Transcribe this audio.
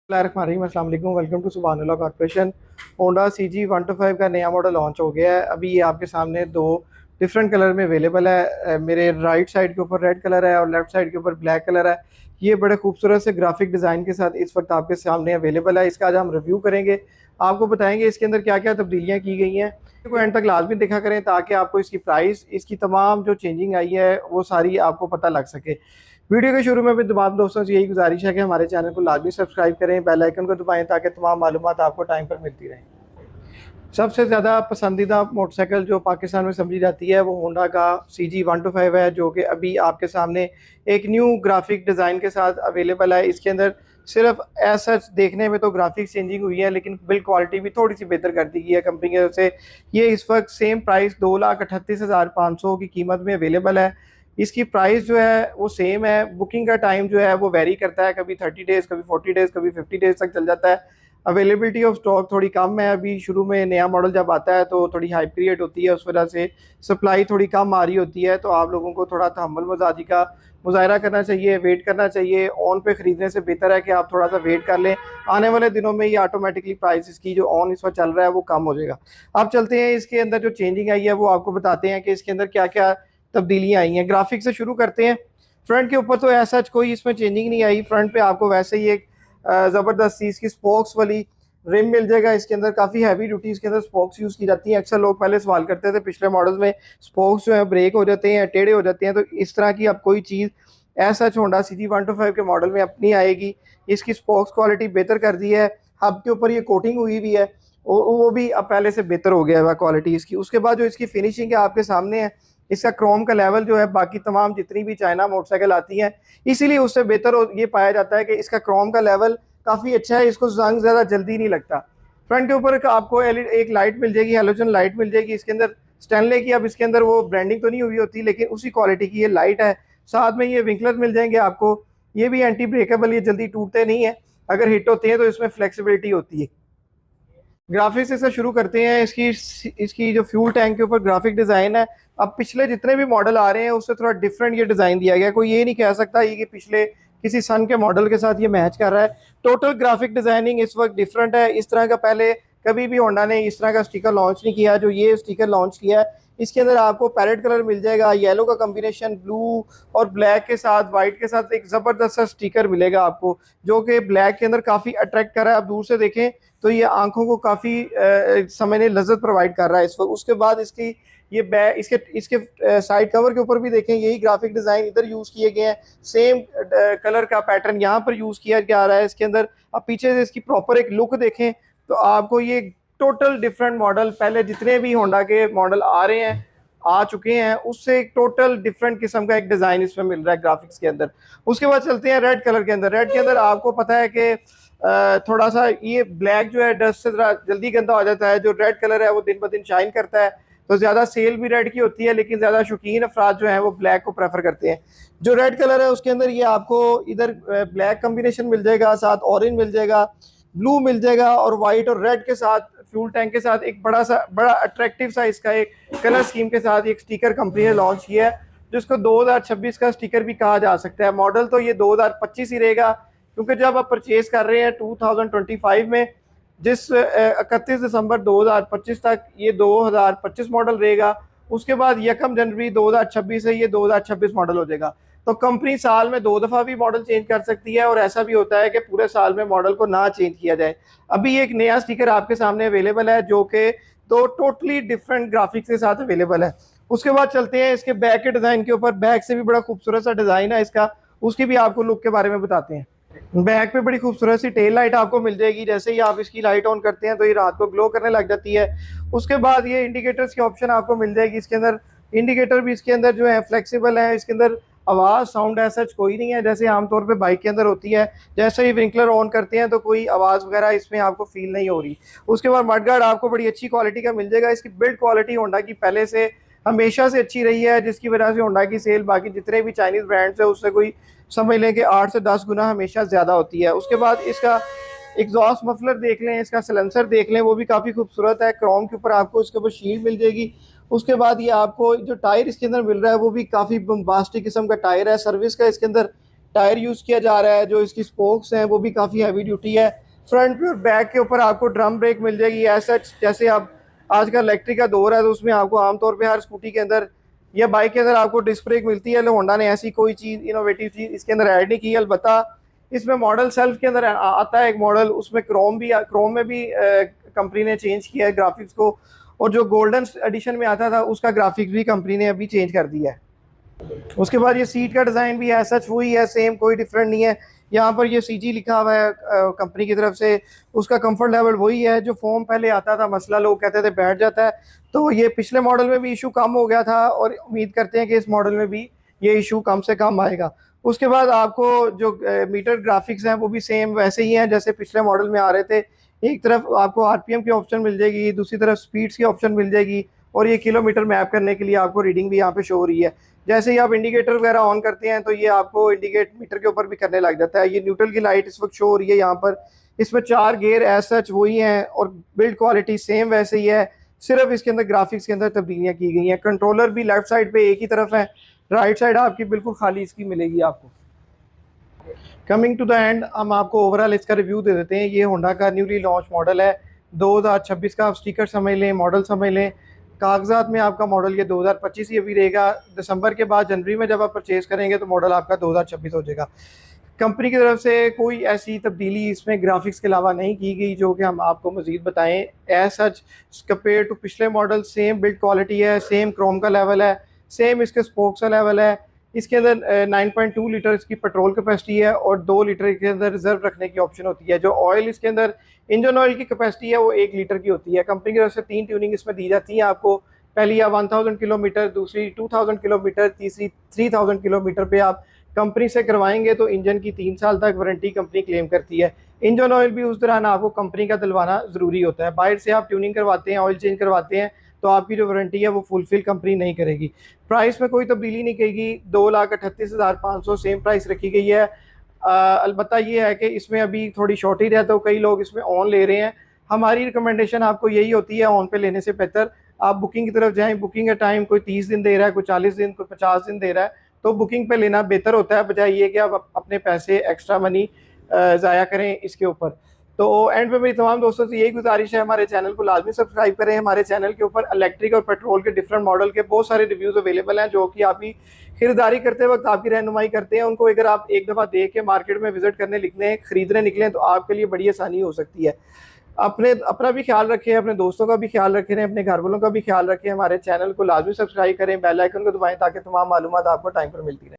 अस्सलाम वालेकुम, welcome to Subhanullah corporation. Honda CG125 का नया मॉडल लॉन्च हो गया है। अभी ये आपके सामने दो डिफरेंट कलर में अवेलेबल है। मेरे राइट साइड के ऊपर रेड कलर है और लेफ्ट साइड के ऊपर ब्लैक कलर है। ये बड़े खूबसूरत से ग्राफिक डिज़ाइन के साथ इस वक्त आपके सामने अवेलेबल है। इसका आज हम रिव्यू करेंगे, आपको बताएंगे इसके अंदर क्या क्या तब्दीलियाँ की गई हैं। को एंड तक लाजमी देखा करें ताकि आपको इसकी प्राइस, इसकी तमाम जो चेंजिंग आई है वो सारी आपको पता लग सके। वीडियो के शुरू में भी तमाम दोस्तों से यही गुजारिश है कि हमारे चैनल को लाजमी सब्सक्राइब करें, बेल आइकन को दबाएं ताकि तमाम मालूमात आपको टाइम पर मिलती रहें। सबसे ज़्यादा पसंदीदा मोटरसाइकिल जो पाकिस्तान में समझी जाती है वो होंडा का CG125 है, जो कि अभी आपके सामने एक न्यू ग्राफिक डिज़ाइन के साथ अवेलेबल है। इसके अंदर सिर्फ ऐसा देखने में तो ग्राफिक्स चेंजिंग हुई है, लेकिन बिल्ड क्वालिटी भी थोड़ी सी बेहतर कर दी गई है कंपनी की तरफ से। ये इस वक्त सेम प्राइस 2,38,500 की कीमत में अवेलेबल है। इसकी प्राइस जो है वो सेम है। बुकिंग का टाइम जो है वो वेरी करता है, कभी 30 डेज़, कभी 40 डेज़, कभी 50 डेज़ तक चल जाता है। अवेलेबिलिटी ऑफ स्टॉक थोड़ी कम है। अभी शुरू में नया मॉडल जब आता है तो थोड़ी हाई पीरियड होती है, उस वजह से सप्लाई थोड़ी कम आ रही होती है। तो आप लोगों को थोड़ा तहम्मुल मजाजी का मुजाहरा करना चाहिए, वेट करना चाहिए। ऑन पे ख़रीदने से बेहतर है कि आप थोड़ा सा वेट कर लें। आने वाले दिनों में ये ऑटोमेटिकली प्राइस इसकी जो ऑन इस वक्त चल रहा है वो कम हो जाएगा। अब चलते हैं इसके अंदर जो चेंजिंग आई है वो आपको बताते हैं कि इसके अंदर क्या क्या तब्दीलियाँ आई हैं। ग्राफिक से शुरू करते हैं। फ्रंट के ऊपर तो ऐसा कोई इसमें चेंजिंग नहीं आई। फ्रंट पे आपको वैसे ही एक ज़बरदस्त सी इसकी स्पोक्स वाली रिम मिल जाएगा। इसके अंदर काफ़ी हैवी ड्यूटी इसके अंदर स्पोक्स यूज़ की जाती हैं। अक्सर लोग पहले सवाल करते थे पिछले मॉडल्स में स्पोक्स जो है ब्रेक हो जाते हैं, टेढ़े हो जाते हैं, तो इस तरह की अब कोई चीज़ ऐसा होंडा CG125 के मॉडल में अपनी आएगी। इसकी स्पोक्स क्वालिटी बेहतर कर दी है। हब के ऊपर ये कोटिंग हुई भी है, वो भी अब पहले से बेहतर हो गया है क्वालिटी इसकी। उसके बाद जो इसकी फिनिशिंग है आपके सामने है। इसका क्रोम का लेवल जो है बाकी तमाम जितनी भी चाइना मोटरसाइकिल आती हैं इसीलिए उससे बेहतर ये पाया जाता है कि इसका क्रोम का लेवल काफ़ी अच्छा है। इसको जंग ज़्यादा जल्दी नहीं लगता। फ्रंट के ऊपर आपको एक लाइट मिल जाएगी, हेलोजन लाइट मिल जाएगी इसके अंदर स्टैनले की। अब इसके अंदर वो ब्रांडिंग तो नहीं हुई होती, लेकिन उसी क्वालिटी की ये लाइट है। साथ में ये विंकलर मिल जाएंगे आपको। ये भी एंटी ब्रेकेबल, ये जल्दी टूटते नहीं है। अगर हिट होते हैं तो इसमें फ्लेक्सिबिलिटी होती है। ग्राफिक्स से शुरू करते हैं। इसकी जो फ्यूल टैंक के ऊपर ग्राफिक डिज़ाइन है, अब पिछले जितने भी मॉडल आ रहे हैं उससे थोड़ा डिफरेंट ये डिज़ाइन दिया गया है। कोई ये नहीं कह सकता ये कि पिछले किसी सन के मॉडल के साथ ये मैच कर रहा है। टोटल ग्राफिक डिज़ाइनिंग इस वक्त डिफरेंट है। इस तरह का पहले कभी भी होंडा ने इस तरह का स्टिकर लॉन्च नहीं किया जो ये स्टिकर लॉन्च किया है। इसके अंदर आपको पैरेट कलर मिल जाएगा, येलो का कॉम्बिनेशन ब्लू और ब्लैक के साथ, वाइट के साथ एक ज़बरदस्त सा स्टिकर मिलेगा आपको, जो कि ब्लैक के अंदर काफ़ी अट्रैक्ट कर रहा है। आप दूर से देखें तो ये आंखों को काफ़ी समझने लज्जत प्रोवाइड कर रहा है इस वक्त। उसके बाद इसकी ये बैक, इसके इसके साइड कवर के ऊपर भी देखें यही ग्राफिक डिज़ाइन इधर यूज़ किए गए हैं। सेम कलर का पैटर्न यहाँ पर यूज़ किया जा रहा है इसके अंदर। अब पीछे से इसकी प्रॉपर एक लुक देखें तो आपको ये टोटल डिफरेंट मॉडल, पहले जितने भी होंडा के मॉडल आ रहे हैं, आ चुके हैं, उससे एक टोटल डिफरेंट किस्म का एक डिज़ाइन इसमें मिल रहा है ग्राफिक्स के अंदर। उसके बाद चलते हैं रेड कलर के अंदर। रेड के अंदर आपको पता है कि थोड़ा सा ये ब्लैक जो है डस्ट से जल्दी गंदा हो जाता है। जो रेड कलर है वो दिन ब दिन शाइन करता है, तो ज़्यादा सेल भी रेड की होती है, लेकिन ज़्यादा शौकीन अफराद जो है वो ब्लैक को प्रेफर करते हैं। जो रेड कलर है उसके अंदर ये आपको इधर ब्लैक कॉम्बिनेशन मिल जाएगा, साथ ऑरेंज मिल जाएगा, ब्लू मिल जाएगा और वाइट और रेड के साथ फ्यूल टैंक के साथ एक बड़ा अट्रैक्टिव सा इसका एक कलर स्कीम के साथ एक स्टिकर कंपनी ने लॉन्च किया है, जिसको 2026 का स्टिकर भी कहा जा सकता है। मॉडल तो ये 2025 ही रहेगा, क्योंकि जब आप परचेज कर रहे हैं 2025 में, जिस 31 दिसंबर 2025 तक ये 2025 मॉडल रहेगा। उसके बाद 1 जनवरी 2026 से ये 2026 मॉडल हो जाएगा। तो कंपनी साल में 2 दफ़ा भी मॉडल चेंज कर सकती है, और ऐसा भी होता है कि पूरे साल में मॉडल को ना चेंज किया जाए। अभी एक नया स्टिकर आपके सामने अवेलेबल है जो कि तो टोटली डिफरेंट ग्राफिक्स के साथ अवेलेबल है। उसके बाद चलते हैं इसके बैक के डिज़ाइन के ऊपर। बैक से भी बड़ा खूबसूरत सा डिज़ाइन है इसका, उसकी भी आपको लुक के बारे में बताते हैं। बैक पे बड़ी खूबसूरत सी टेल लाइट आपको मिल जाएगी। जैसे ही आप इसकी लाइट ऑन करते हैं तो ये रात को ग्लो करने लग जाती है। उसके बाद ये इंडिकेटर्स की ऑप्शन आपको मिल जाएगी इसके अंदर। इंडिकेटर भी इसके अंदर जो है फ्लेक्सिबल है। इसके अंदर आवाज़ साउंड ऐसा कोई नहीं है जैसे आमतौर पे बाइक के अंदर होती है। जैसे ही विंकलर ऑन करते हैं तो कोई आवाज़ वगैरह इसमें आपको फील नहीं हो रही। उसके बाद मडगार्ड आपको बड़ी अच्छी क्वालिटी का मिल जाएगा। इसकी बिल्ड क्वालिटी होंडा की पहले से हमेशा से अच्छी रही है, जिसकी वजह से होंडा की सेल बाकी जितने भी चाइनीज़ ब्रांड्स है उससे कोई समझ लें कि 8 से 10 गुना हमेशा ज़्यादा होती है। उसके बाद इसका एग्जॉस्ट मफलर देख लें, इसका सिलेंसर देख लें, वो भी काफ़ी खूबसूरत है। क्रोम के ऊपर आपको इसके ऊपर शील्ड मिल जाएगी। उसके बाद ये आपको जो टायर इसके अंदर मिल रहा है वो भी काफ़ी बम्बास्टिक किस्म का टायर है। सर्विस का इसके अंदर टायर यूज़ किया जा रहा है। जो इसकी स्पोक्स हैं वो भी काफ़ी हैवी ड्यूटी है। फ्रंट पे और बैक के ऊपर आपको ड्रम ब्रेक मिल जाएगी ऐसा, जैसे आप आज का इलेक्ट्रिक का दौर है तो उसमें आपको आमतौर पे हर स्कूटी के अंदर या बाइक के अंदर आपको डिस्क ब्रेक मिलती है। होंडा ने ऐसी कोई चीज़ इनोवेटिव चीज़ इसके अंदर ऐड नहीं की। अलबत्ता इसमें मॉडल सेल्फ के अंदर आता है एक मॉडल, उसमें क्रोम में भी कंपनी ने चेंज किया है ग्राफिक्स को, और जो गोल्डन एडिशन में आता था उसका ग्राफिक्स भी कंपनी ने अभी चेंज कर दिया है। उसके बाद ये सीट का डिज़ाइन भी है सच वही है, सेम, कोई डिफरेंट नहीं है। यहाँ पर ये CG लिखा हुआ है कंपनी की तरफ से। उसका कंफर्ट लेवल वही है जो फोम पहले आता था, मसला लोग कहते थे बैठ जाता है, तो ये पिछले मॉडल में भी इशू कम हो गया था और उम्मीद करते हैं कि इस मॉडल में भी ये इशू कम से कम आएगा। उसके बाद आपको जो मीटर ग्राफिक्स हैं वो भी सेम वैसे ही हैं जैसे पिछले मॉडल में आ रहे थे। एक तरफ आपको RPM की ऑप्शन मिल जाएगी, दूसरी तरफ स्पीड्स की ऑप्शन मिल जाएगी, और ये किलोमीटर मैप करने के लिए आपको रीडिंग भी यहाँ पे शो हो रही है। जैसे ही आप इंडिकेटर वगैरह ऑन करते हैं तो ये आपको इंडिकेट मीटर के ऊपर भी करने लग जाता है। ये न्यूट्रल की लाइट इस वक्त शो हो रही है यहाँ पर। इसमें 4 गियर एज सच वही हैं और बिल्ड क्वालिटी सेम वैसे ही है, सिर्फ इसके अंदर ग्राफिक्स के अंदर तब्दीलियाँ की गई हैं। कंट्रोलर भी लेफ्ट साइड पे एक ही तरफ है, राइट साइड आपकी बिल्कुल खाली इसकी मिलेगी आपको। कमिंग टू द एंड, हम आपको ओवरऑल इसका रिव्यू दे देते हैं। ये होंडा का न्यूली लॉन्च मॉडल है 2026 का। आप स्टिकर समझ लें, मॉडल समझ लें। कागजात में आपका मॉडल ये 2025 ही अभी रहेगा। दिसंबर के बाद जनवरी में जब आप परचेज़ करेंगे तो मॉडल आपका 2026 हो जाएगा। कंपनी की तरफ से कोई ऐसी तब्दीली इसमें ग्राफिक्स के अलावा नहीं की गई जो कि हम आपको मज़ीद बताएं। एज सच कंपेयर टू पिछले मॉडल सेम बिल्ड क्वालिटी है, सेम क्रोम का लेवल है, सेम इसके स्पोक्स का लेवल है। इसके अंदर 9.2 लीटर इसकी पेट्रोल कैपेसिटी है और 2 लीटर के अंदर रिजर्व रखने की ऑप्शन होती है। जो ऑयल इसके अंदर इंजन ऑयल की कैपेसिटी है वो 1 लीटर की होती है। कंपनी की तरफ से 3 ट्यूनिंग इसमें दी जाती है आपको। पहली या 1000 किलोमीटर, दूसरी 2000 किलोमीटर, तीसरी 3000 किलोमीटर पे आप कंपनी से करवाएंगे तो इंजन की 3 साल तक वारंटी कंपनी क्लेम करती है। इंजन ऑयल भी उस दौरान आपको कंपनी का दिलवाना ज़रूरी होता है। बाहर से आप ट्यूनिंग करवाते हैं, ऑयल चेंज करवाते हैं तो आपकी जो वारंटी है वो फुलफिल कंपनी नहीं करेगी। प्राइस में कोई तब्दीली नहीं करेगी, 2,38,500 सेम प्राइस रखी गई है। अलबत्ता ये है कि इसमें अभी थोड़ी शॉर्टेज है तो कई लोग इसमें ऑन ले रहे हैं। हमारी रिकमेंडेशन आपको यही होती है ऑन पे लेने से बेहतर आप बुकिंग की तरफ जाएं। बुकिंग का टाइम कोई 30 दिन दे रहा है, कोई 40 दिन, कोई 50 दिन दे रहा है, तो बुकिंग पे लेना बेहतर होता है बजाय ये कि आप अपने पैसे एक्स्ट्रा मनी ज़ाया करें इसके ऊपर। तो एंड पे मेरी तमाम दोस्तों से यही गुजारिश है, हमारे चैनल को लाजमी सब्सक्राइब करें। हमारे चैनल के ऊपर इलेक्ट्रिक और पेट्रोल के डिफरेंट मॉडल के बहुत सारे रिव्यूज़ अवेलेबल हैं जो कि आपकी खरीदारी करते वक्त आपकी रहनुमाई करते हैं। उनको अगर आप एक दफ़ा देख के मार्केट में विजिट करने निकलें, खरीदने निकलें तो आपके लिए बड़ी आसानी हो सकती है। अपना भी ख्याल रखें, अपने दोस्तों का भी ख्याल रखें, अपने घर वालों का भी ख्याल रखें। हमारे चैनल को लाजमी सब्सक्राइब करें, बेल आइकन को दबाएं ताकि तमाम मालूमात आपको टाइम पर मिलती रहे।